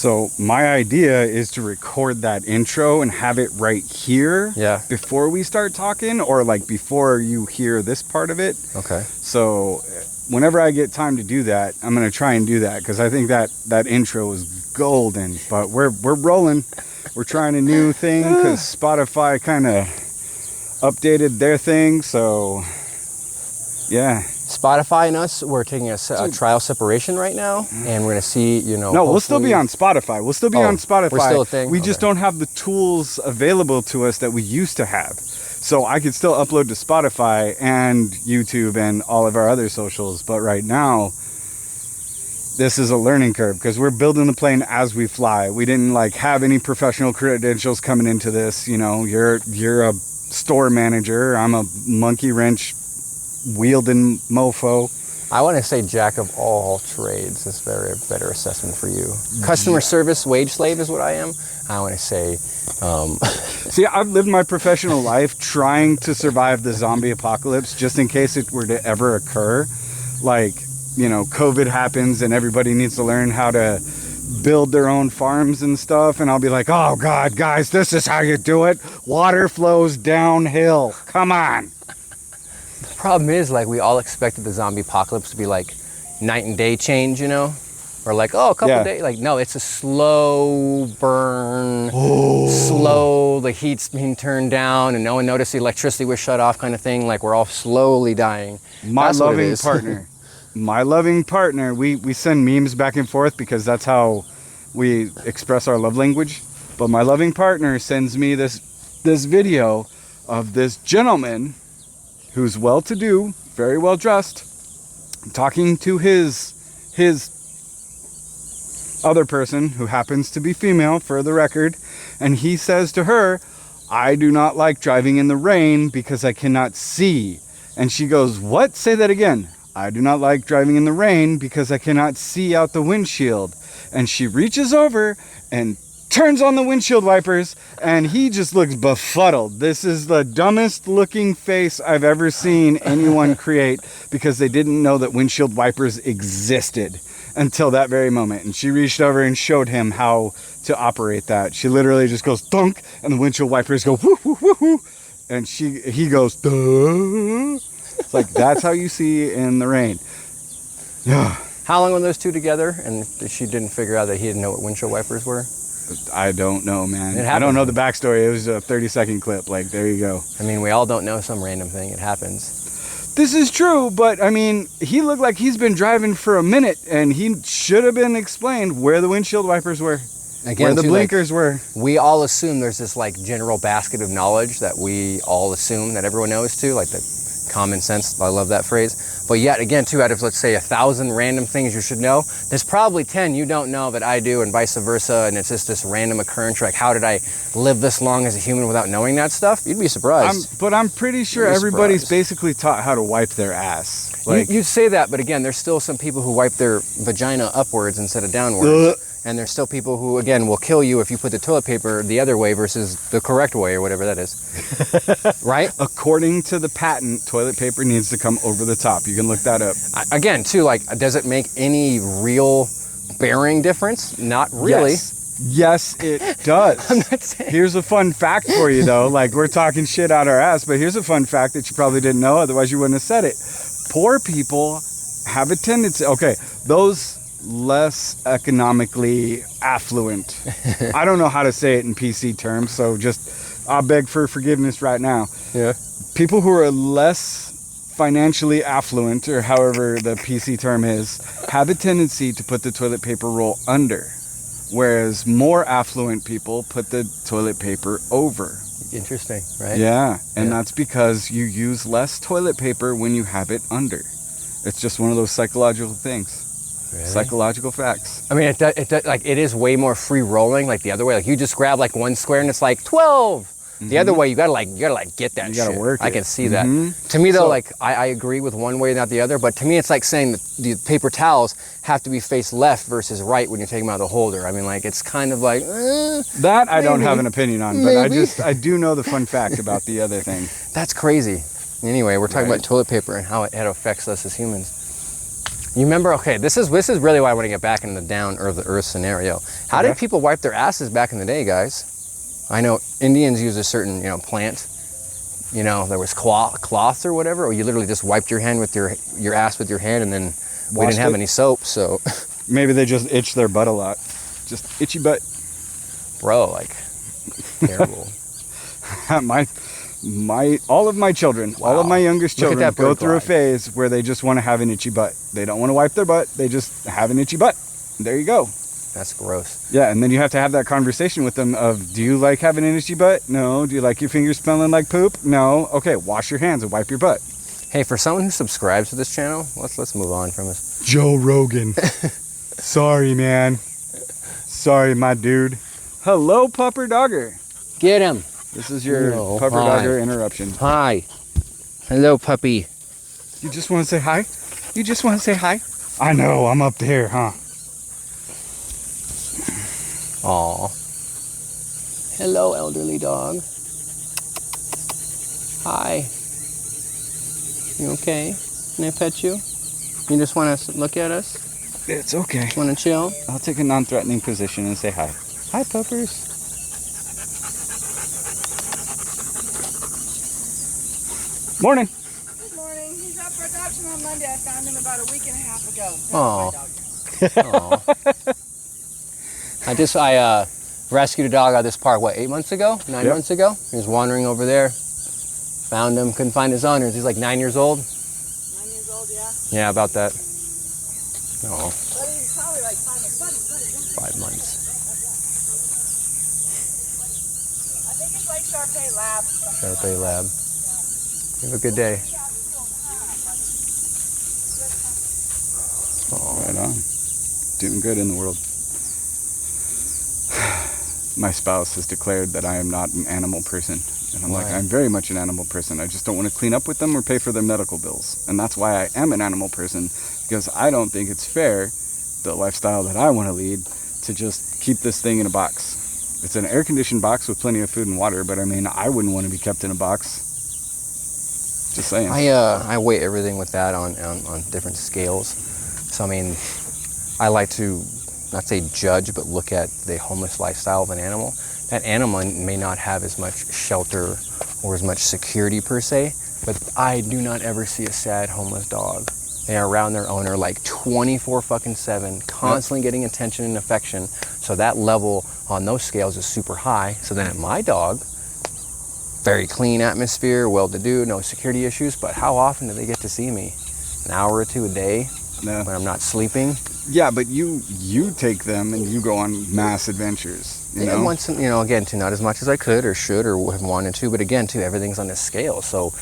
So my idea is to record that intro and have it right here before we start talking, or like before you hear this part of it. Okay. So whenever I get time to do that, I'm going to try and do that, because I think that intro is golden. But we're rolling. We're trying a new thing because Spotify kind of updated their thing. So yeah. Spotify and us, we're taking a trial separation right now, and we're going to see, No, we'll still be on Spotify. We'll still be on Spotify. We're still a thing? We just don't have the tools available to us that we used to have. So I could still upload to Spotify and YouTube and all of our other socials. But right now, this is a learning curve because we're building the plane as we fly. We didn't have any professional credentials coming into this. You're a store manager. I'm a monkey wrench wielding mofo. I want to say jack of all trades is a better assessment for you. Customer service wage slave is what I am. I want to say... See, I've lived my professional life trying to survive the zombie apocalypse just in case it were to ever occur. COVID happens and everybody needs to learn how to build their own farms and stuff. And I'll be like, oh, God, guys, this is how you do it. Water flows downhill. Come on. The problem is, we all expected the zombie apocalypse to be night and day change, or a couple of days. No, it's a slow burn, slow, the heat's being turned down and no one noticed the electricity was shut off kind of thing. We're all slowly dying. My loving partner, we send memes back and forth because that's how we express our love language. But my loving partner sends me this video of this gentleman who's well-to-do, very well-dressed, talking to his other person, who happens to be female, for the record, and he says to her, I do not like driving in the rain because I cannot see. And she goes, what? Say that again. I do not like driving in the rain because I cannot see out the windshield. And she reaches over and turns on the windshield wipers, and he just looks befuddled. This is the dumbest looking face I've ever seen anyone create, because they didn't know that windshield wipers existed until that very moment. And she reached over and showed him how to operate that. She literally just goes thunk, and the windshield wipers go whoo whoo whoo whoo, and he goes duh. It's that's how you see in the rain. Yeah. How long were those two together, and she didn't figure out that he didn't know what windshield wipers were? I don't know, man. I don't know the backstory. It was a 30-second clip. There you go. I mean, we all don't know some random thing. It happens. This is true, but I mean, he looked like he's been driving for a minute, and he should have been explained where the windshield wipers were, where the blinkers were. We all assume there's this general basket of knowledge that we all assume that everyone knows too, the common sense. I love that phrase. But yet again, too, out of, let's say, 1,000 random things you should know, there's probably 10 you don't know that I do, and vice versa, and it's just this random occurrence. How did I live this long as a human without knowing that stuff? You'd be surprised. But I'm pretty sure everybody's basically taught how to wipe their ass. You'd say that, but again, there's still some people who wipe their vagina upwards instead of downwards. And there's still people who, again, will kill you if you put the toilet paper the other way versus the correct way, or whatever that is. Right? According to the patent, toilet paper needs to come over the top. You can look that up. Again, too, does it make any real bearing difference? Not really. Yes, it does. I'm not saying. Here's a fun fact for you, though. We're talking shit out our ass, but here's a fun fact that you probably didn't know, otherwise you wouldn't have said it. Poor people have a tendency... Okay, those... less economically affluent. I don't know how to say it in PC terms, so I'll beg for forgiveness right now. Yeah. People who are less financially affluent, or however the PC term is, have a tendency to put the toilet paper roll under, whereas more affluent people put the toilet paper over. Interesting, right? Yeah, and that's because you use less toilet paper when you have it under. It's just one of those psychological things. Really? Psychological facts. I mean, it is way more free rolling, the other way. You just grab one square and it's 12. Mm-hmm. The other way, you gotta get that shit. You gotta work it. I can see that. Mm-hmm. To me though, I agree with one way, not the other. But to me, it's saying that the paper towels have to be faced left versus right when you take them out of the holder. I mean, it's kind of that I don't have an opinion on, but I do know the fun fact about the other thing. That's crazy. Anyway, we're talking about toilet paper and how it affects us as humans. You remember? Okay, this is really why I want to get back into the down or the earth scenario. How did people wipe their asses back in the day, guys? I know Indians used a certain plant. There was cloth or whatever, or you literally just wiped your hand with your ass with your hand, and then we didn't have any soap, so. Maybe they just itched their butt a lot. Just itchy butt. Bro, like, terrible. All of my children, all of my youngest children go through a fly. phase where they just want to have an itchy butt. They don't want to wipe their butt. They just have an itchy butt. There you go. That's gross. Yeah, and then you have to have that conversation with them of, do you like having an itchy butt? No. Do you like your fingers smelling like poop? No. Okay, wash your hands and wipe your butt. Hey, for someone who subscribes to this channel, let's move on from this. Joe Rogan. Sorry, man. Sorry, my dude. Hello, Pupper Dogger. Get him. This is your Pupper Dogger interruption. Hi. Hello, puppy. You just want to say hi? You just want to say hi? I know, I'm up there, huh? Aw. Hello, elderly dog. Hi. You okay? Can I pet you? You just want to look at us? It's okay. Want to chill? I'll take a non-threatening position and say hi. Hi, puppers. Morning. Good morning. He's up for adoption on Monday. I found him about a week and a half ago. I rescued a dog out of this park, 8 months ago? 9 months ago? He was wandering over there. Found him, couldn't find his owners. He's like 9 years old. 9 years old, yeah. Yeah, about that. But he's probably like 5 months. 5 months. I think it's like Sharpei Lab. Sharpei Lab. Have a good day. Right on. Doing good in the world. My spouse has declared that I am not an animal person. And I'm like, I'm very much an animal person. I just don't want to clean up with them or pay for their medical bills. And that's why I am an animal person, because I don't think it's fair, the lifestyle that I want to lead, to just keep this thing in a box. It's an air-conditioned box with plenty of food and water, but I mean, I wouldn't want to be kept in a box. Just saying. I weigh everything with that on different scales. So I mean, I like to not say judge, but look at the homeless lifestyle of an animal. That animal may not have as much shelter or as much security per se, but I do not ever see a sad homeless dog. They are around their owner like 24/7, constantly getting attention and affection. So that level on those scales is super high. So then at my dog, very clean atmosphere, well-to-do, no security issues, but how often do they get to see me? An hour or two a day when I'm not sleeping? Yeah, but you take them and you go on mass adventures, you know? Once, again, too, not as much as I could or should or have wanted to, but again, too, everything's on a scale. So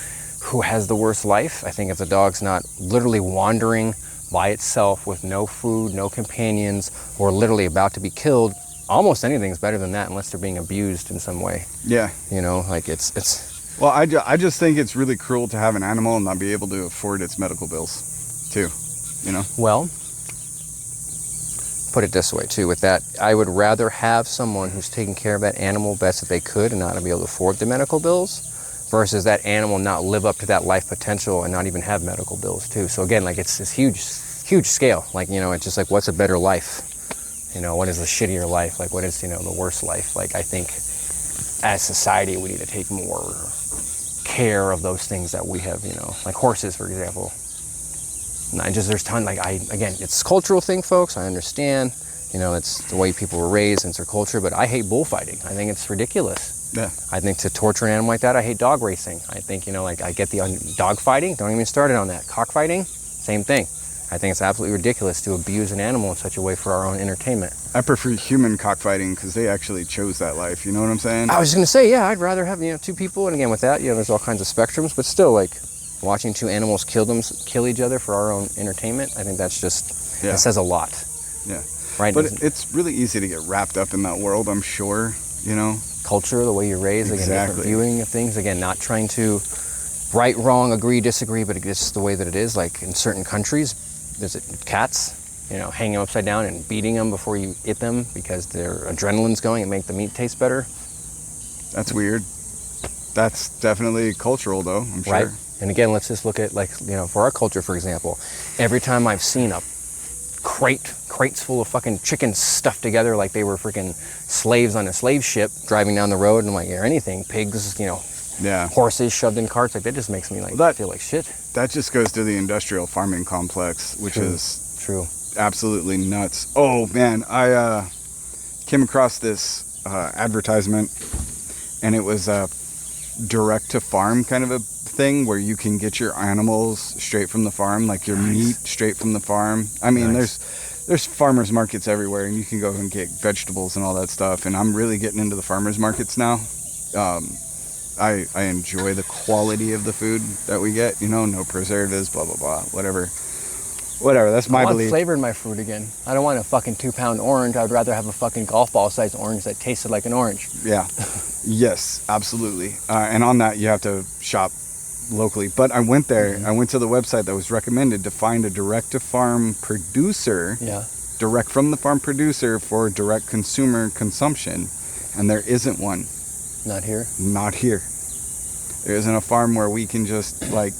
who has the worst life? I think if the dog's not literally wandering by itself with no food, no companions, or literally about to be killed, almost anything's better than that unless they're being abused in some way. Yeah. It's... Well, I just think it's really cruel to have an animal and not be able to afford its medical bills, too, Well, put it this way, too, with that, I would rather have someone who's taking care of that animal best that they could and not be able to afford the medical bills versus that animal not live up to that life potential and not even have medical bills, too. So again, it's this huge scale. It's just like, what's a better life? What is the shittier life? What is, the worst life? I think as society, we need to take more care of those things that we have, like horses, for example. And there's ton, again, it's a cultural thing, folks. I understand, it's the way people were raised and it's their culture, but I hate bullfighting. I think it's ridiculous. Yeah. I think to torture an animal like that, I hate dog racing. I think, I get the dog fighting, don't even start it on that. Cockfighting, same thing. I think it's absolutely ridiculous to abuse an animal in such a way for our own entertainment. I prefer human cockfighting because they actually chose that life. You know what I'm saying? I was just going to say, yeah, I'd rather have, two people. And again, with that, there's all kinds of spectrums. But still, watching two animals kill each other for our own entertainment, I think that's just, it says a lot. Yeah. Right? But it's really easy to get wrapped up in that world, I'm sure, Culture, the way you're raised, again, different viewing of things. Again, not trying to right, wrong, agree, disagree, but it's just the way that it is. In certain countries, visit cats, hanging them upside down and beating them before you eat them because their adrenaline's going and make the meat taste better. That's weird. That's definitely cultural, though, I'm sure. Right? And again, let's just look at, like, you know, for our culture, for example, every time I've seen a crates full of fucking chickens stuffed together like they were freaking slaves on a slave ship driving down the road, and I'm like, or anything, pigs, you know, horses shoved in carts, like that just makes me like feel like shit. That just goes to the industrial farming complex, which is true, absolutely nuts. Oh man, I came across this advertisement, and it was a direct to farm kind of a thing where you can get your animals straight from the farm, like your meat straight from the farm. I mean, there's farmers markets everywhere, and you can go and get vegetables and all that stuff. And I'm really getting into the farmers markets now. I enjoy the quality of the food that we get. You know, no preservatives, blah blah blah, whatever. That's my belief. I want flavor in my fruit again. I don't want a fucking 2-pound orange. I would rather have a fucking golf ball sized orange that tasted like an orange. Yeah. Yes, absolutely. And on that, you have to shop locally. But I went there. I went to the website that was recommended to find a direct to farm producer. Yeah. Direct from the farm producer for direct consumer consumption, and there isn't one. Not here. Not here. There isn't a farm where we can just like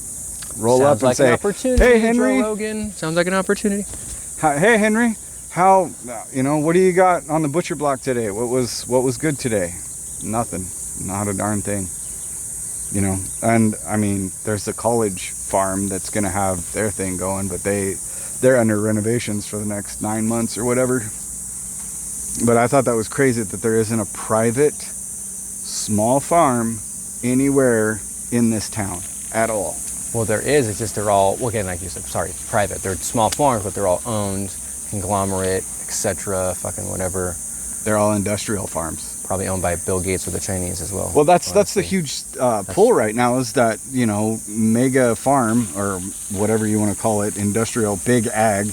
roll up and like say, an opportunity, "Hey, Henry." Joe Rogan. Sounds like an opportunity. Hey, Henry. How, you know, what do you got on the butcher block today? What was good today? Nothing. Not a darn thing. You know, and I mean, there's the college farm that's going to have their thing going, but they're under renovations for the next 9 months or whatever. But I thought that was crazy that there isn't a private small farm anywhere in this town at all. Well, there is. It's just they're all, well, again, like you said, sorry, private. They're small farms, but they're all owned, conglomerate, etc., fucking whatever. They're all industrial farms. Probably owned by Bill Gates or the Chinese as well. Well, that's the huge pull right now, is that, you know, mega farm, or whatever you want to call it, industrial, big ag,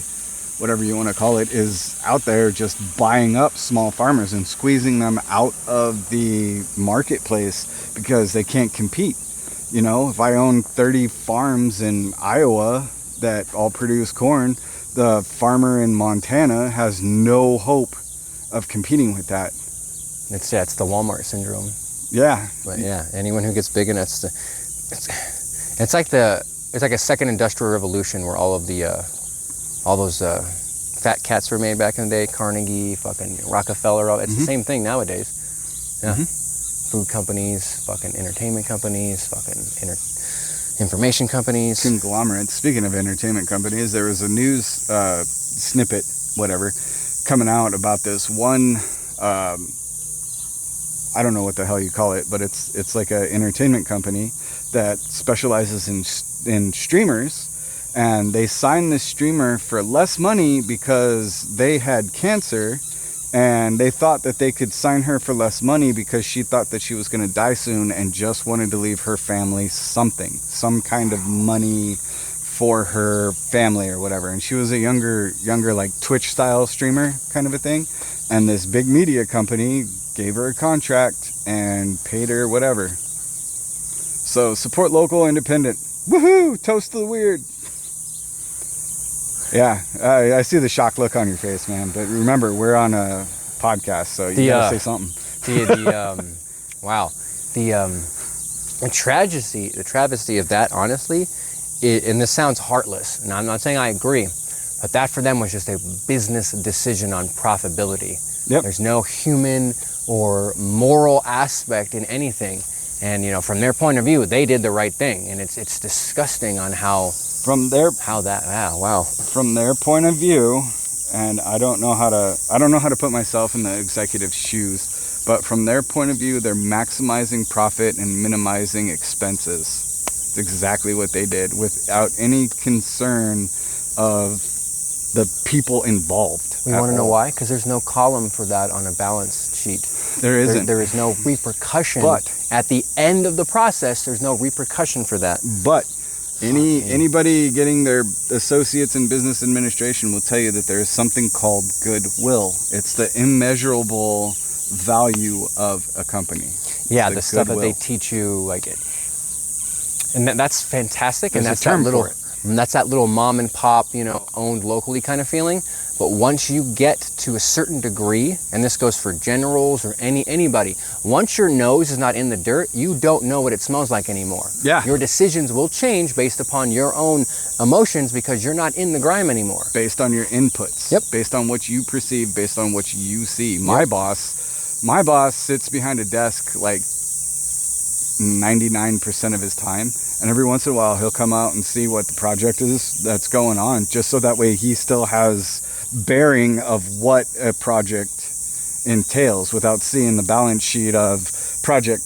whatever you want to call it, is out there just buying up small farmers and squeezing them out of the marketplace because they can't compete. You know, if I own 30 farms in Iowa that all produce corn, the farmer in Montana has no hope of competing with that. It's the Walmart syndrome. Yeah. But yeah, anyone who gets big enough, it's like a second industrial revolution where all those fat cats were made back in the day. Carnegie, fucking Rockefeller. It's the same thing nowadays. Yeah. Food companies, fucking entertainment companies, fucking information companies. Conglomerates. Speaking of entertainment companies, there was a news snippet, whatever, coming out about this one. I don't know what the hell you call it, but it's like an entertainment company that specializes in streamers, and they signed this streamer for less money because they had cancer, and they thought that they could sign her for less money because she thought that she was going to die soon and just wanted to leave her family some kind of money for her family or whatever. And she was a younger like Twitch style streamer kind of a thing, and this big media company gave her a contract and paid her whatever. So support local, independent. Woohoo! Toast to the weird. Yeah, I see the shocked look on your face, man. But remember, we're on a podcast, so you gotta say something. Wow. The travesty of that, honestly, and this sounds heartless, and I'm not saying I agree, but that for them was just a business decision on profitability. Yep. There's no human or moral aspect in anything, and you know, from their point of view, they did the right thing, and it's disgusting on how from their point of view, and I don't know how to put myself in the executive's shoes, but from their point of view, they're maximizing profit and minimizing expenses. It's exactly what they did, without any concern of the people involved. We want to know why? Because there's no column for that on a balance sheet. There isn't. There is no repercussion. But at the end of the process, there's no repercussion for that. But anybody getting their associates in business administration will tell you that there is something called goodwill. It's the immeasurable value of a company. Yeah, the stuff that they teach you, like it. And that's fantastic. There's and that's a term that little for it. And that's that little mom and pop, you know, owned locally kind of feeling. But once you get to a certain degree, and this goes for generals or anybody, once your nose is not in the dirt, you don't know what it smells like anymore. Yeah. Your decisions will change based upon your own emotions because you're not in the grime anymore. Based on your inputs. Yep. Based on what you perceive, based on what you see. My boss sits behind a desk like 99% of his time, and every once in a while he'll come out and see what the project is that's going on, just so that way he still has bearing of what a project entails without seeing the balance sheet of project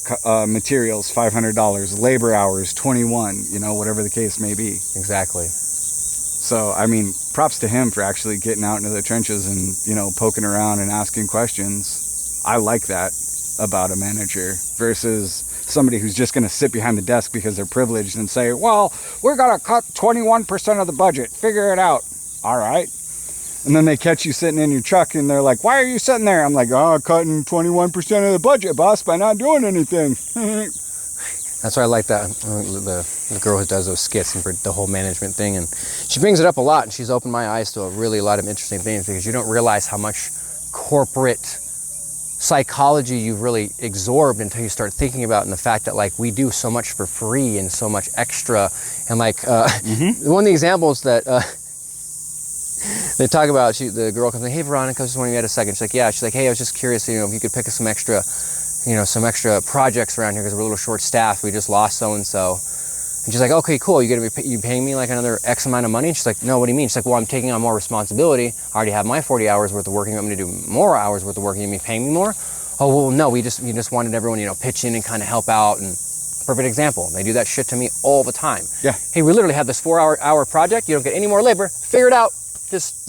materials $500, labor hours 21, whatever the case may be. Exactly. So I mean, props to him for actually getting out into the trenches and poking around and asking questions. I like that about a manager versus somebody who's just going to sit behind the desk because they're privileged and say, well, we're going to cut 21% of the budget, figure it out. All right. And then they catch you sitting in your truck and they're like, why are you sitting there? I'm like, cutting 21% of the budget, boss, by not doing anything. That's why I like that, the girl who does those skits and for the whole management thing. And she brings it up a lot, and she's opened my eyes to a lot of interesting things, because you don't realize how much corporate psychology you've really absorbed until you start thinking about, and the fact that like we do so much for free and so much extra. And like one of the examples that they talk about, the girl comes in, hey Veronica, I was just wondering if you had a second. She's like, yeah. She's like, hey, I was just curious, if you could pick us some extra projects around here because we're a little short staffed. We just lost so and so. And she's like, okay, cool. You paying me like another X amount of money? And she's like, no, what do you mean? She's like, well, I'm taking on more responsibility. I already have my 40 hours worth of work. You want me to do more hours worth of work? You mean paying me more? Oh, well, no, we just wanted everyone, pitch in and kind of help out. And perfect example. They do that shit to me all the time. Yeah. Hey, we literally have this 4-hour project. You don't get any more labor. Figure it out. Just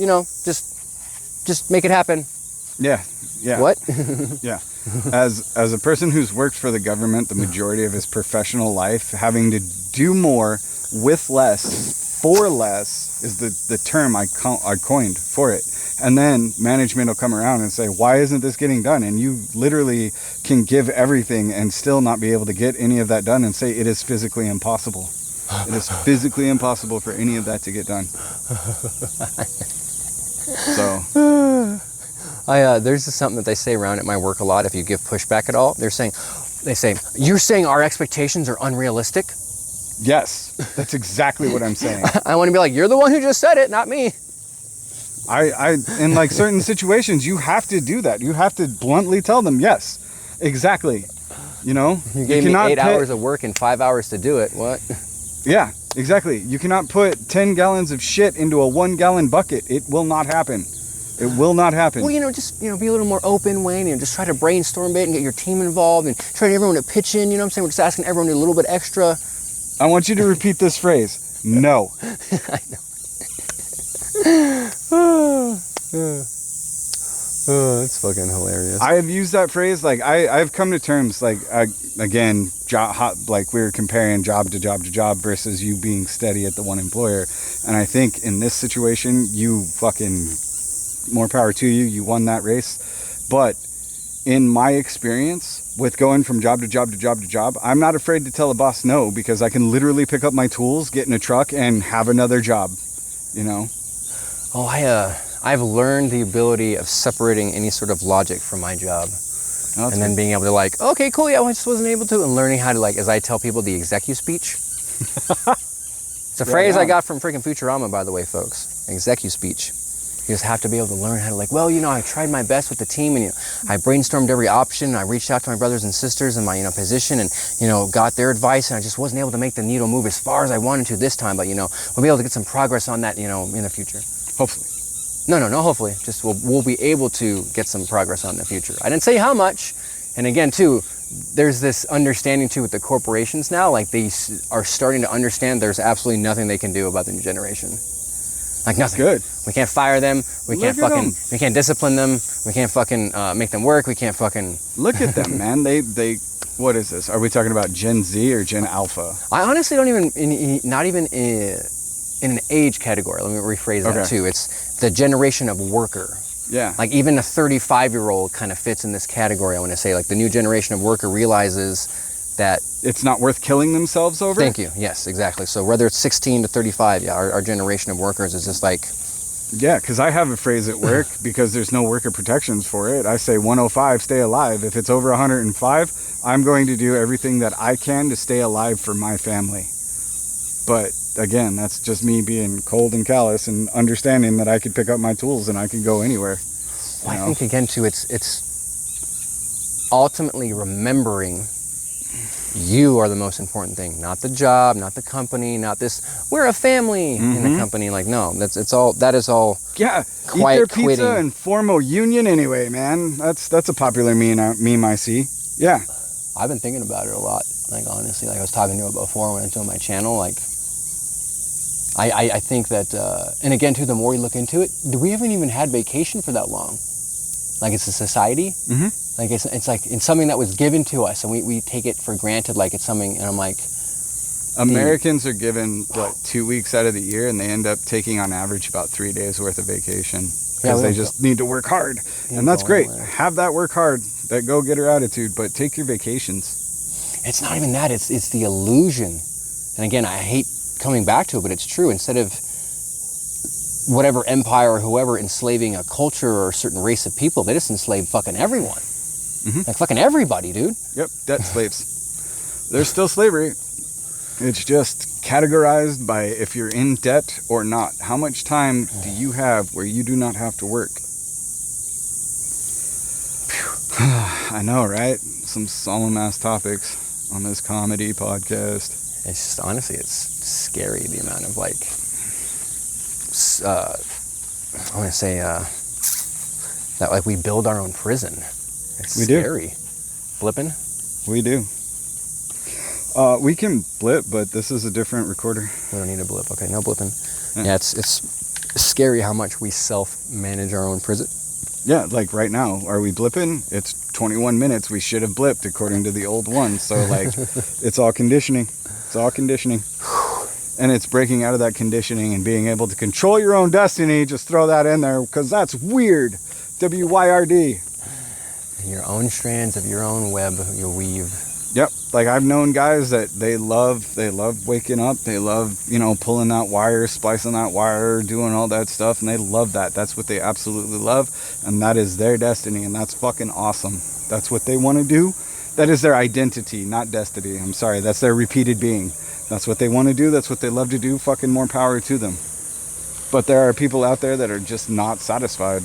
make it happen. Yeah. Yeah. What? Yeah. As a person who's worked for the government the majority of his professional life, having to do more with less for less is the term I coined for it. And then management will come around and say, why isn't this getting done? And you literally can give everything and still not be able to get any of that done and say it is physically impossible. It is physically impossible for any of that to get done. So there's just something that they say around at my work a lot. If you give pushback at all, they say, you're saying our expectations are unrealistic? yes, that's exactly what I'm saying. I want to be like, you're the one who just said it, not me. I in like certain situations, you have to do that. You have to bluntly tell them, yes, exactly. You gave me 8 hours of work and 5 hours to do it. What? Yeah, exactly. You cannot put 10 gallons of shit into a 1-gallon bucket. It will not happen. It will not happen. Well, just, be a little more open, Wayne, and just try to brainstorm it and get your team involved and try to get everyone to pitch in, what I'm saying? We're just asking everyone to do a little bit extra. I want you to repeat this phrase. No. I know. Oh, that's fucking hilarious. I have used that phrase, like, I've come to terms, like, again, like we were comparing job to job to job versus you being steady at the one employer. And I think in this situation, you fucking, more power to you, you won that race. But in my experience with going from job to job to job to job, I'm not afraid to tell a boss no, because I can literally pick up my tools, get in a truck, and have another job, Oh, I've learned the ability of separating any sort of logic from my job. Oh, and then being able to okay, cool, yeah, I just wasn't able to, and learning how to as I tell people, the executive speech. It's a phrase I got from freaking Futurama, by the way, folks. Executive speech. You just have to be able to learn how to I tried my best with the team, and I brainstormed every option. I reached out to my brothers and sisters in my position, and got their advice, and I just wasn't able to make the needle move as far as I wanted to this time. But we'll be able to get some progress on that, in the future. Hopefully. No, hopefully. Just we'll be able to get some progress on in the future. I didn't say how much. And again, too, there's this understanding, too, with the corporations now. Like, they are starting to understand there's absolutely nothing they can do about the new generation. Like, nothing. Good. We can't fire them. We can't discipline them. We can't fucking make them work. We can't fucking... Look at them, man. They what is this? Are we talking about Gen Z or Gen Alpha? I honestly don't even, not even in an age category. Let me rephrase that, too. It's the generation of worker. Yeah. Like, even a 35-year-old kind of fits in this category, I want to say. Like, the new generation of worker realizes that... It's not worth killing themselves over? Thank you. Yes, exactly. So whether it's 16 to 35, yeah, our generation of workers is just like, Yeah, because I have a phrase at work because there's no worker protections for it. I say 105, stay alive. If it's over 105, I'm going to do everything that I can to stay alive for my family. But again, that's just me being cold and callous and understanding that I could pick up my tools and I could go anywhere. Well, I think again too, it's ultimately remembering you are the most important thing, not the job, not the company, not this. We're a family in the company. Like, no, that is all. Yeah, quiet eat their pizza quitting. and form a union anyway, man. That's a popular meme I see. Yeah. I've been thinking about it a lot. Like, honestly, like I was talking to it before when I joined my channel. Like, I think that, and again too, the more we look into it, we haven't even had vacation for that long. Like, it's a society. Mm-hmm. Like, it's like it's something that was given to us, and we take it for granted. Like, it's something, and I'm like, Americans are given 2 weeks out of the year, and they end up taking on average about 3 days worth of vacation because they just need to work hard, and that's great. Have that work hard, that go-getter attitude, but take your vacations. It's not even that. It's the illusion, and again, I hate coming back to it, but it's true. Instead of whatever empire or whoever enslaving a culture or a certain race of people, they just enslave fucking everyone. Mm-hmm. Like fucking everybody, dude. Yep, debt slaves. There's still slavery. It's just categorized by if you're in debt or not. How much time do you have where you do not have to work? I know, right? Some solemn ass topics on this comedy podcast. It's just, honestly, it's scary, the amount of like, I want to say that like we build our own prison. It's scary. Blipping? We do. We can blip, but this is a different recorder. We don't need a blip. Okay, no blipping. Yeah, it's scary how much we self-manage our own prison. Yeah, like right now, are we blipping? It's 21 minutes. We should have blipped according to the old one. So like, it's all conditioning. It's all conditioning. And it's breaking out of that conditioning and being able to control your own destiny. Just throw that in there because that's weird. WYRD. Your own strands of your own web you weave. Yep. Like I've known guys that they love waking up. They love, pulling that wire, splicing that wire, doing all that stuff. And they love that. That's what they absolutely love. And that is their destiny. And that's fucking awesome. That's what they want to do. That is their identity, not destiny. I'm sorry. That's their repeated being. That's what they want to do. That's what they love to do. Fucking more power to them. But there are people out there that are just not satisfied.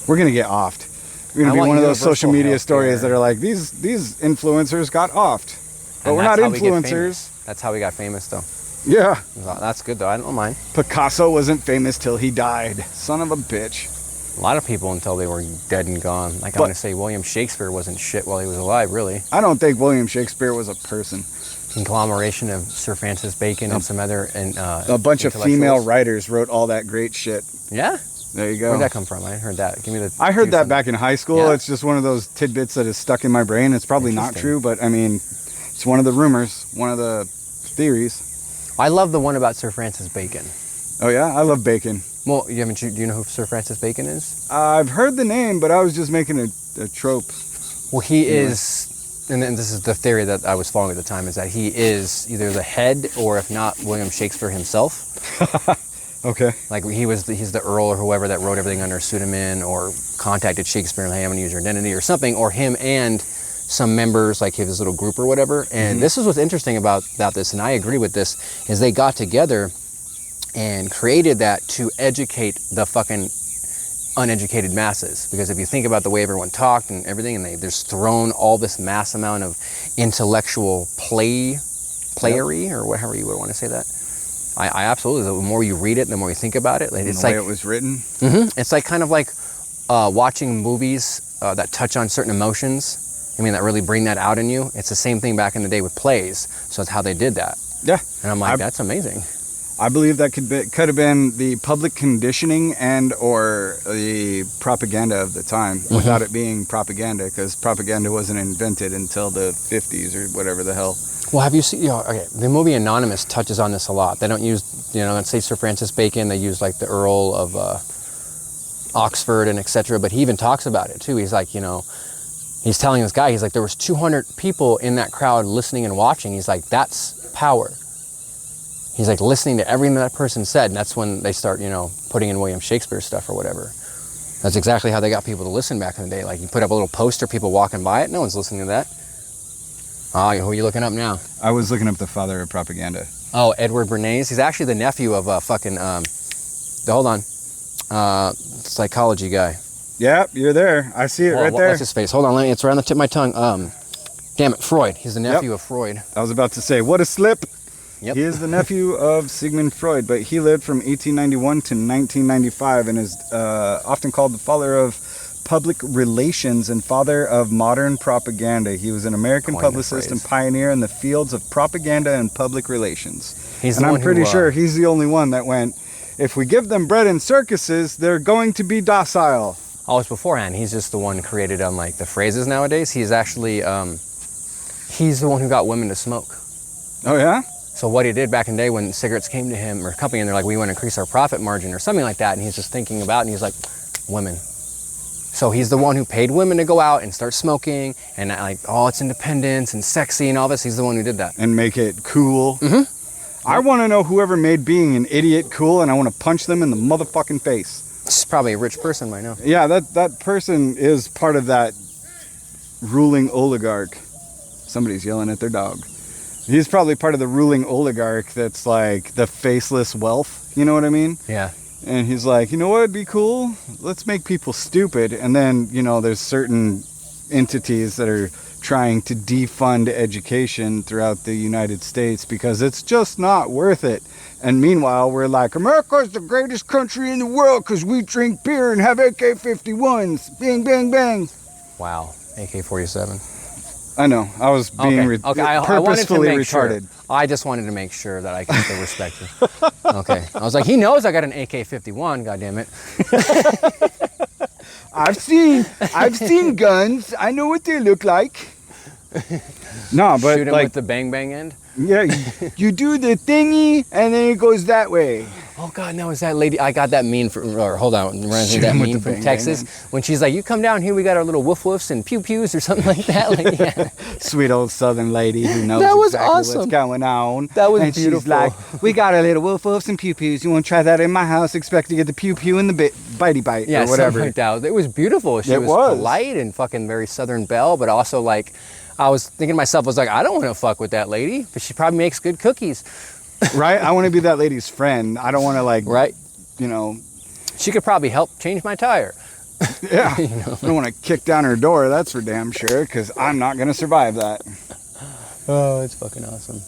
We're going to get offed. We're going to be one of those social media stories that are like, these influencers got offed. But we're not influencers. That's how we got famous, though. Yeah. That's good, though. I don't mind. Picasso wasn't famous till he died. Son of a bitch. A lot of people until they were dead and gone. Like, I want to say William Shakespeare wasn't shit while he was alive, really. I don't think William Shakespeare was a person. Conglomeration of Sir Francis Bacon and some other... a bunch of female writers wrote all that great shit. Yeah? There you go. Where'd that come from? I heard that. Give me the... I heard that back in high school. Yeah? It's just one of those tidbits that is stuck in my brain. It's probably not true, but I mean, it's one of the rumors, one of the theories. I love the one about Sir Francis Bacon. Oh yeah? I love bacon. Well, do you know who Sir Francis Bacon is? I've heard the name, but I was just making a trope. Well, he is, and this is the theory that I was following at the time, is that he is either the head or, if not, William Shakespeare himself. Okay. Like he's the Earl or whoever that wrote everything under pseudonym or contacted Shakespeare and, hey, I'm going to use your identity or something, or him and some members, like his little group or whatever. And this is what's interesting about this, and I agree with this, is they got together and created that to educate the fucking uneducated masses. Because if you think about the way everyone talked and everything, and they just thrown all this mass amount of intellectual playery, or whatever you would want to say that. I absolutely, the more you read it, the more you think about it. It's the like way it was written. It's like kind of like watching movies that touch on certain emotions. I mean, that really bring that out in you. It's the same thing back in the day with plays. So that's how they did that. Yeah. And I'm like, that's amazing. I believe that could have been the public conditioning and or the propaganda of the time, without it being propaganda, because propaganda wasn't invented until the 50s or whatever the hell. Well, have you seen, okay, the movie Anonymous touches on this a lot. They don't use, let's say Sir Francis Bacon, they use like the Earl of Oxford and etc. But he even talks about it too. He's like, he's telling this guy, he's like, there was 200 people in that crowd listening and watching. He's like, that's power. He's like listening to everything that person said, and that's when they start, you know, putting in William Shakespeare stuff or whatever. That's exactly how they got people to listen back in the day. Like, you put up a little poster, people walking by it, no one's listening to that. Oh, who are you looking up now? I was looking up the father of propaganda. Oh, Edward Bernays. He's actually the nephew of a fucking, hold on, psychology guy. Yep, you're there. I see it right there. What's his face? Hold on, it's around the tip of my tongue. Damn it, Freud. He's the nephew of Freud. I was about to say, what a slip. Yep. He is the nephew of Sigmund Freud, but he lived from 1891 to 1995 and is often called the father of public relations and father of modern propaganda. He was an American publicist and pioneer in the fields of propaganda and public relations. And I'm pretty sure he's the only one that went, if we give them bread and circuses, they're going to be docile. Oh, it's beforehand. He's just the one who created like the phrases nowadays. He's actually, he's the one who got women to smoke. Oh yeah? So what he did back in the day when cigarettes came to him or a company and they're like, we want to increase our profit margin or something like that. And he's just thinking about it and he's like, women. So he's the one who paid women to go out and start smoking and like, oh, it's independence and sexy and all this. He's the one who did that. And make it cool. Mm-hmm. I want to know whoever made being an idiot cool, and I want to punch them in the motherfucking face. It's probably a rich person by now. Yeah, that person is part of that ruling oligarch. Somebody's yelling at their dog. He's probably part of the ruling oligarch that's like the faceless wealth. You know what I mean? Yeah. And he's like, you know what would be cool? Let's make people stupid. And then, you know, there's certain entities that are trying to defund education throughout the United States because it's just not worth it. And meanwhile, we're like, America's the greatest country in the world because we drink beer and have AK-51s. Bang, bang, bang. Wow. AK-47. I know. I was being purposefully retarded. Sure. I just wanted to make sure that I could still respect you. Okay. I was like, he knows I got an AK-51, goddammit. I've seen guns. I know what they look like. No, but shoot him like with the bang bang end? Yeah, you do the thingy and then it goes that way. Oh God, no, is that lady? I got that meme from, or hold on, reminds me of that meme from Texas. When she's like, you come down here, we got our little woof woofs and pew pews or something like that. Like, yeah. Sweet old Southern lady who knows that was exactly awesome. what's going on. That was and beautiful. She's like, we got our little woof woofs and pew pews. You want to try that in my house? Expect to get the pew pew and the bitey bite or whatever. Something like that. It was beautiful. She was polite and fucking very Southern belle, but also like, I was thinking to myself, I was like, I don't want to fuck with that lady, but she probably makes good cookies. Right? I want to be that lady's friend. I don't want to like, right? You know. She could probably help change my tire. Yeah. You know? I don't want to kick down her door, that's for damn sure, because I'm not going to survive that. Oh, it's fucking awesome.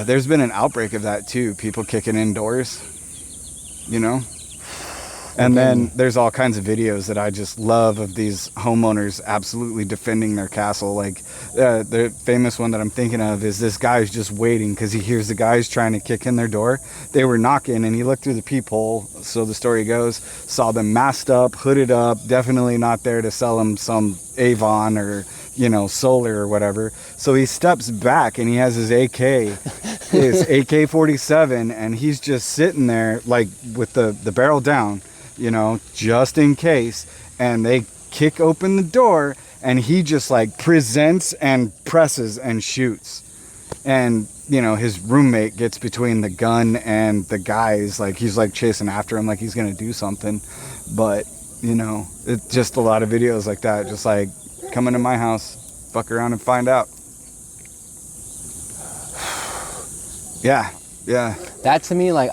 There's been an outbreak of that too. People kicking in doors, you know? And then there's all kinds of videos that I just love of these homeowners absolutely defending their castle. Like the famous one that I'm thinking of is this guy's just waiting because he hears the guys trying to kick in their door. They were knocking and he looked through the peephole, so the story goes, saw them masked up, hooded up, definitely not there to sell him some Avon or, you know, solar or whatever. So he steps back and he has his his AK-47, and he's just sitting there like with the barrel down, you know, just in case. And they kick open the door and he just like presents and presses and shoots. And, you know, his roommate gets between the gun and the guys, like he's like chasing after him like he's gonna do something. But, you know, it's just a lot of videos like that, just like, come into my house, fuck around and find out. Yeah. That to me, like,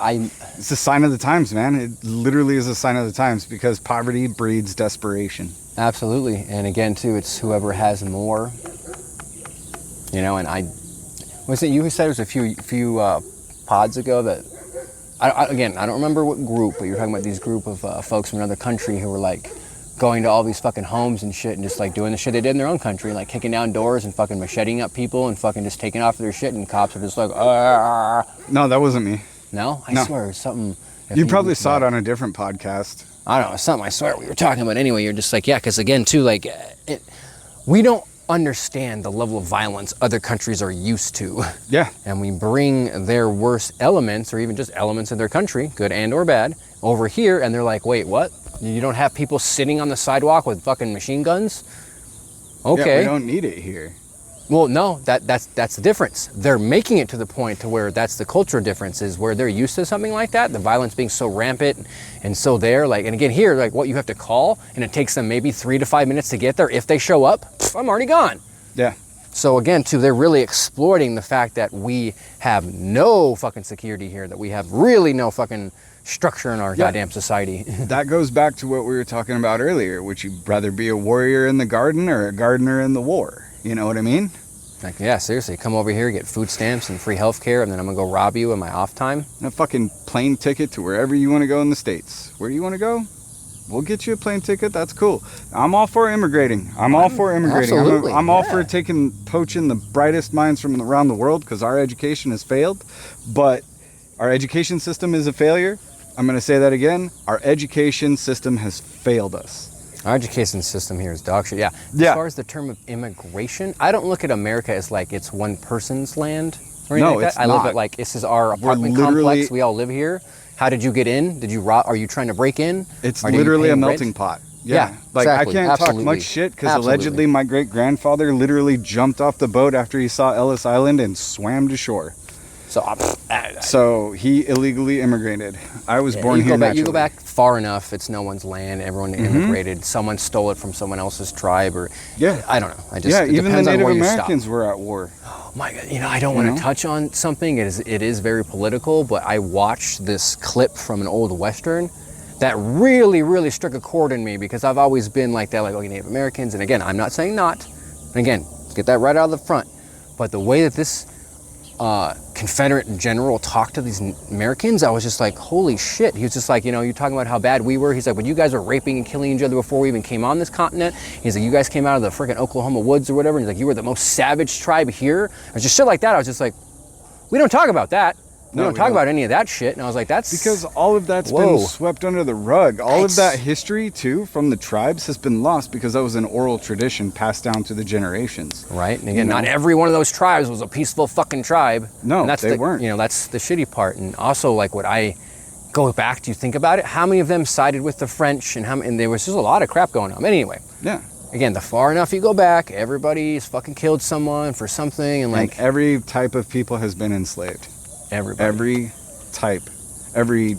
it's a sign of the times, man. It literally is a sign of the times because poverty breeds desperation. Absolutely. And again, too, it's whoever has more. You know, and was it you who said it was a few pods ago that, I don't remember what group, but you're talking about these group of folks from another country who were like going to all these fucking homes and shit and just like doing the shit they did in their own country, like kicking down doors and fucking macheting up people and fucking just taking off their shit, and cops are just like, No, that wasn't me. No? I swear it's something. You probably saw it on a different podcast. I don't know, it's something I swear we were talking about anyway. You're just like, yeah, because again, too, like, we don't understand the level of violence other countries are used to. Yeah. And we bring their worst elements, or even just elements of their country, good and or bad, over here, and they're like, wait, what? You don't have people sitting on the sidewalk with fucking machine guns? Okay. Yeah, we don't need it here. Well, no, that's the difference. They're making it to the point to where that's the cultural difference, is where they're used to something like that, the violence being so rampant and so there. Like, and again, here, like what you have to call, and it takes them maybe 3 to 5 minutes to get there. If they show up, I'm already gone. Yeah. So again, too, they're really exploiting the fact that we have no fucking security here, that we have really no fucking structure in our goddamn society. That goes back to what we were talking about earlier. Would you rather be a warrior in the garden or a gardener in the war? You know what I mean? Like, yeah, seriously, come over here, get food stamps and free healthcare, and then I'm gonna go rob you in my off time. And a fucking plane ticket to wherever you want to go in the States. Where do you want to go? We'll get you a plane ticket. That's cool. I'm all for immigrating. I'm all for immigrating. Absolutely, I'm all for poaching the brightest minds from around the world, because our education has failed. But our education system is a failure. I'm going to say that again. Our education system has failed us. Our education system here is dog shit. Yeah. Yeah. As far as the term of immigration, I don't look at America as like it's one person's land or anything No, like it's that. I look not. at like this is our apartment literally- complex. We all live here. How did you get in? Did you rob? Are you trying to break in? It's Or did you literally pay a rent? melting pot. Yeah, like exactly. I can't Absolutely. talk much shit because Absolutely. allegedly my great grandfather literally jumped off the boat after he saw Ellis Island and swam to shore. So he illegally immigrated. I was born you here go back, naturally. You go back far enough, it's no one's land. Everyone immigrated. Someone stole it from someone else's tribe, or I don't know. It even the depends on Native where you stop. Americans were at war. Oh my God, I don't want to touch on something. It is very political, but I watched this clip from an old Western that really, really struck a chord in me, because I've always been like that, like, okay, Native Americans, and again, I'm not saying not. And again, let's get that right out of the front. But the way that this Confederate general talked to these Americans, I was just like, holy shit. He was just like, you're talking about how bad we were. He's like, when you guys were raping and killing each other before we even came on this continent. He's like, you guys came out of the freaking Oklahoma woods or whatever. And he's like, you were the most savage tribe here. It was just shit like that. I was just like, we don't talk about that. We don't talk about any of that shit. And I was like, that's... Because all of that's been swept under the rug. All of that history, too, from the tribes has been lost because that was an oral tradition passed down to the generations. Right. And again, not every one of those tribes was a peaceful fucking tribe. No, and that's they weren't. That's the shitty part. And also, like, what I go back to, think about it, how many of them sided with the French, and there was just a lot of crap going on. But anyway. Yeah. Again, the far enough you go back, everybody's fucking killed someone for something, and like... And every type of people has been enslaved. Everybody. Every type, every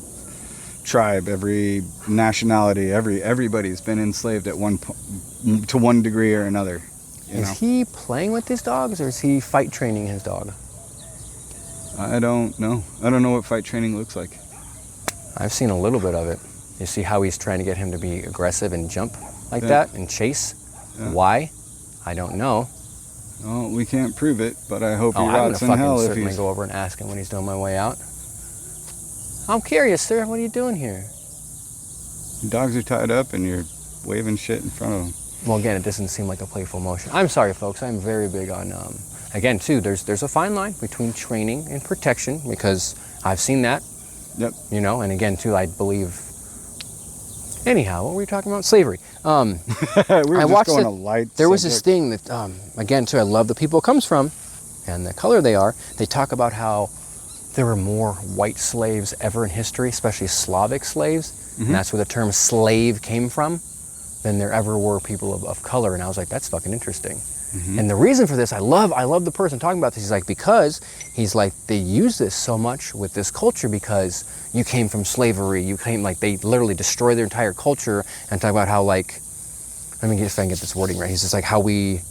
tribe, every nationality, everybody's been enslaved at to one degree or another. Is he playing with his dogs, or is he fight training his dog? I don't know. I don't know what fight training looks like. I've seen a little bit of it. You see how he's trying to get him to be aggressive and jump like that and chase? Yeah. Why? I don't know. Well, we can't prove it, but I hope he I'm gonna rots in hell fucking if certainly he's... go over and ask him when he's doing my way out. I'm curious, sir. What are you doing here? Dogs are tied up and you're waving shit in front of them. Well, again, it doesn't seem like a playful motion. I'm sorry, folks. I'm very big on... again, too, there's a fine line between training and protection, because I've seen that. Yep. And again, too, I believe... Anyhow, what were we talking about? Slavery. We were just going a light There was this subject. thing that, again, too, I love the people it comes from and the color they are. They talk about how there were more white slaves ever in history, especially Slavic slaves, and that's where the term slave came from, than there ever were people of color. And I was like, that's fucking interesting. And the reason for this, I love the person talking about this. He's like, they use this so much with this culture because you came from slavery. They literally destroy their entire culture, and talk about how, like, let me see if I can get this wording right. He's just like, how we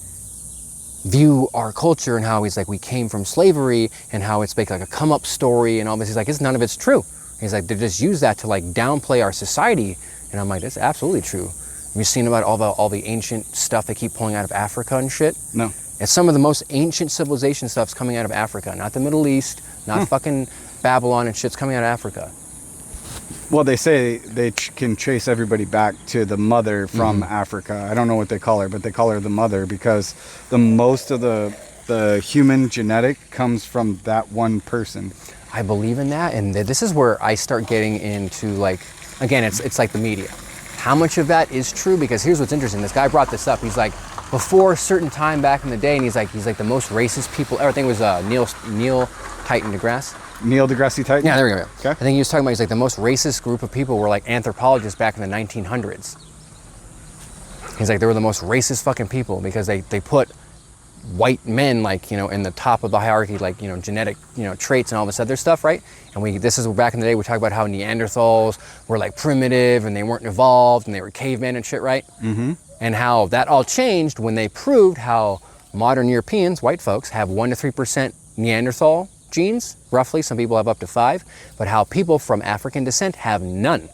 view our culture, and how he's like, we came from slavery, and how it's like a come up story and all this. He's like, none of it's true. He's like, they just use that to like downplay our society. And I'm like, that's absolutely true. Have you seen about all the ancient stuff they keep pulling out of Africa and shit? No. It's some of the most ancient civilization stuff's coming out of Africa, not the Middle East, not fucking Babylon and shit's coming out of Africa. Well, they say they can trace everybody back to the mother from Africa. I don't know what they call her, but they call her the mother because the most of the human genetic comes from that one person. I believe in that, and this is where I start getting into, like, again, it's like the media. How much of that is true? Because here's what's interesting. This guy brought this up. He's like, before a certain time back in the day, and he's like the most racist people. Everything was Neil Titan deGrasse. Neil deGrasse Tyson? Yeah, there we go. Okay. I think he was talking about, he's like, the most racist group of people were like anthropologists back in the 1900s. He's like, they were the most racist fucking people because they put white men, like, you know, in the top of the hierarchy, like, you know, genetic, you know, traits and all this other stuff, right? And this is back in the day, we talk about how Neanderthals were like primitive and they weren't evolved and they were cavemen and shit, right? Mm-hmm. And how that all changed when they proved how modern Europeans, white folks, have 1 to 3% Neanderthal genes, roughly. Some people have up to 5, but how people from African descent have none.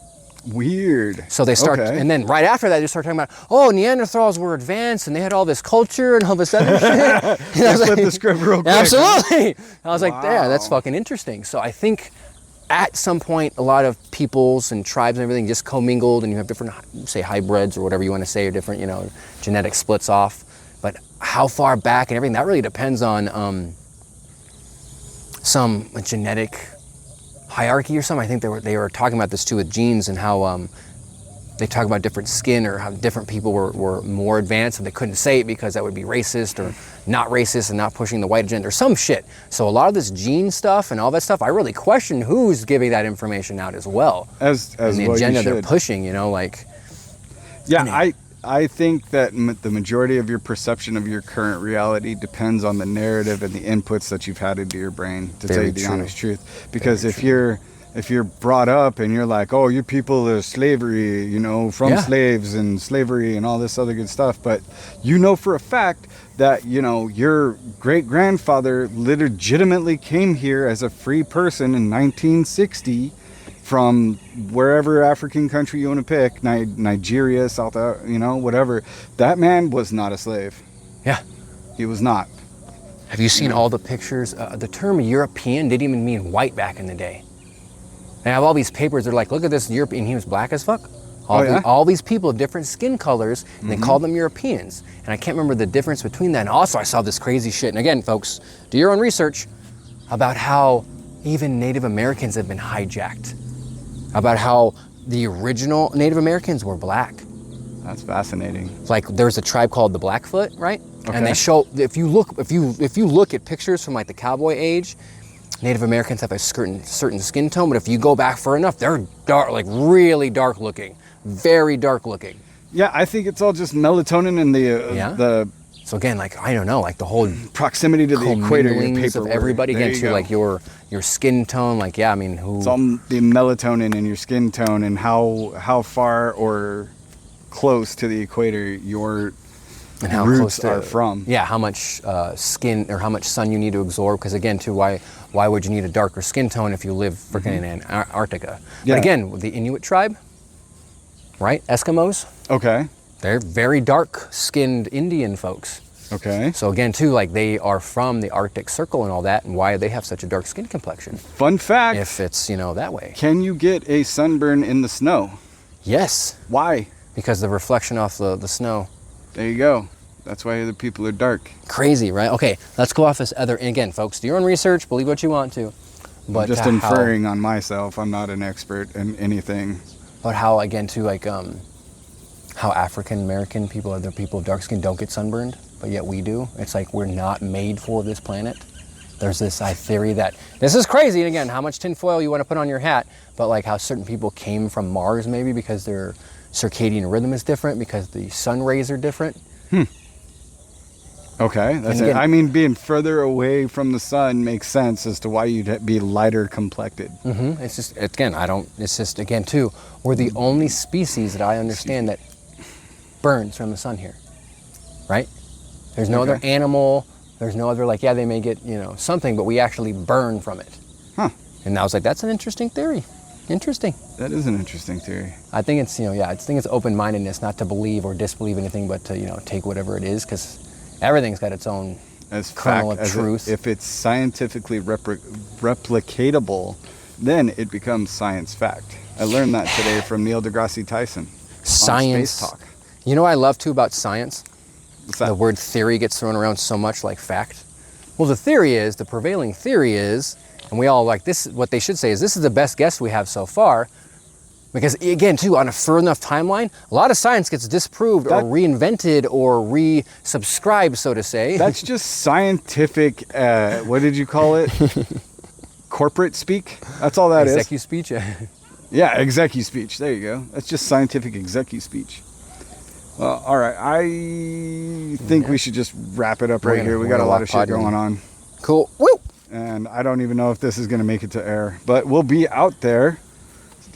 Weird. So they start, Okay. and then right after that, they start talking about, oh, Neanderthals were advanced and they had all this culture and all this other shit. Let's flip the script real quick. Absolutely. I was like, Wow. yeah, that's fucking interesting. So I think at some point, a lot of peoples and tribes and everything just commingled, and you have different, say, hybrids or whatever you want to say, or different, you know, genetic splits off. But how far back and everything, that really depends on some genetic hierarchy or something. I think they were talking about this too with genes, and how they talk about different skin, or how different people were more advanced and they couldn't say it because that would be racist, or not racist and not pushing the white agenda or some shit. So a lot of this gene stuff and all that stuff, I really question who's giving that information out as well. As and the well agenda you they're should. pushing, you know, like. Yeah, I think that the majority of your perception of your current reality depends on the narrative and the inputs that you've had into your brain, to tell Very you the true. honest truth. Because if you're brought up and you're like, oh, you people are slavery, you know, from Yeah. slaves and slavery and all this other good stuff, but you know for a fact that, you know, your great-grandfather legitimately came here as a free person in 1960 from wherever African country you want to pick, Nigeria, South, you know, whatever. That man was not a slave. Yeah. He was not. Have you seen all the pictures? The term European didn't even mean white back in the day. They have all these papers. They're like, look at this European. He was black as fuck. All these people of different skin colors, and they call them Europeans. And I can't remember the difference between that. And also, I saw this crazy shit. And again, folks, do your own research about how even Native Americans have been hijacked. About how the original Native Americans were black. That's fascinating. Like, there's a tribe called the Blackfoot, right? Okay. And they show, if you look at pictures from like the cowboy age, Native Americans have a certain skin tone, but if you go back far enough, they're dark, like really dark looking, very dark looking. Yeah, I think it's all just melatonin and the So again, like, I don't know, like the whole proximity to the equator, your comminglings of paperwork. everybody, There again, you to go. like your skin tone, like, yeah, I mean, who? It's all the melatonin in your skin tone and how far or close to the equator your And how roots close to, are from. Yeah, how much skin or how much sun you need to absorb. Because again, too, why would you need a darker skin tone if you live freaking in Antarctica? Yeah. But again, the Inuit tribe, right? Eskimos, Okay. they're very dark-skinned Indian folks. Okay. So again, too, like they are from the Arctic Circle and all that, and why they have such a dark skin complexion? Fun fact. If it's, you know, that way. Can you get a sunburn in the snow? Yes, Why? because the reflection off the snow. There you go. That's why the people are dark. Crazy, right? Okay, let's go off this other. And again, folks, do your own research. Believe what you want to. But I'm just how- inferring on myself. I'm not an expert in anything. But how, again, too, like how African American people, other people of dark skin, don't get sunburned, but yet we do. It's like we're not made for this planet. There's this theory that this is crazy. And again, how much tinfoil you want to put on your hat, but like how certain people came from Mars, maybe because their circadian rhythm is different, because the sun rays are different. Okay, that's And it. again- I mean, being further away from the sun makes sense as to why you'd be lighter complected. It's just, again, it's just, again, too, we're the only species that I understand that burns from the sun here, right? There's no Okay. other animal, there's no other, like, yeah, they may get, you know, something, but we actually burn from it. Huh. And I was like, that's an interesting theory. Interesting. That is an interesting theory. I think it's, you know, yeah, I think it's open-mindedness, not to believe or disbelieve anything, but to, you know, take whatever it is, because everything's got its own As kernel fact, of as truth. if it's scientifically replicatable, then it becomes science fact. I learned that today from Neil deGrasse Tyson. Science. Space Talk. You know what I love, too, about science? What's that? The word theory gets thrown around so much, like fact. Well, the prevailing theory is, and we all like this, what they should say is, this is the best guess we have so far. Because again, too, on a further enough timeline, a lot of science gets disproved or reinvented or resubscribed, so to say. That's just scientific, what did you call it? Corporate speak? That's all that is. Executive speech. Yeah, executive speech. There you go. That's just scientific executive speech. Well, all right. I think we should just wrap it up right here. We got a lot of shit going on. Cool. Woo! And I don't even know if this is going to make it to air. But we'll be out there.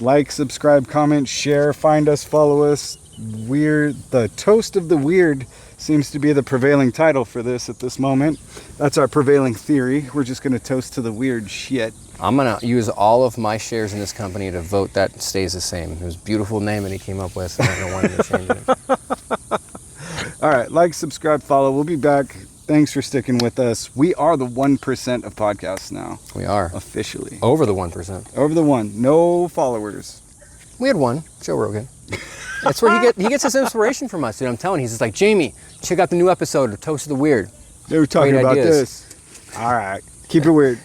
Like, subscribe, comment, share, find us, follow us. The Toast of the Weird seems to be the prevailing title for this at this moment. That's our prevailing theory. We're just going to toast to the weird shit. I'm going to use all of my shares in this company to vote that stays the same. It was a beautiful name that he came up with, and I don't want him to change it. All right. Like, subscribe, follow. We'll be back. Thanks for sticking with us. We are the 1% of podcasts now. We are. Officially. Over the 1%. Over the 1. No followers. We had one. Joe Rogan. That's where he gets his inspiration from us, dude. I'm telling you. He's just like, Jamie, check out the new episode of Toast of the Weird. They were talking Great about ideas. this. All right. Keep it weird.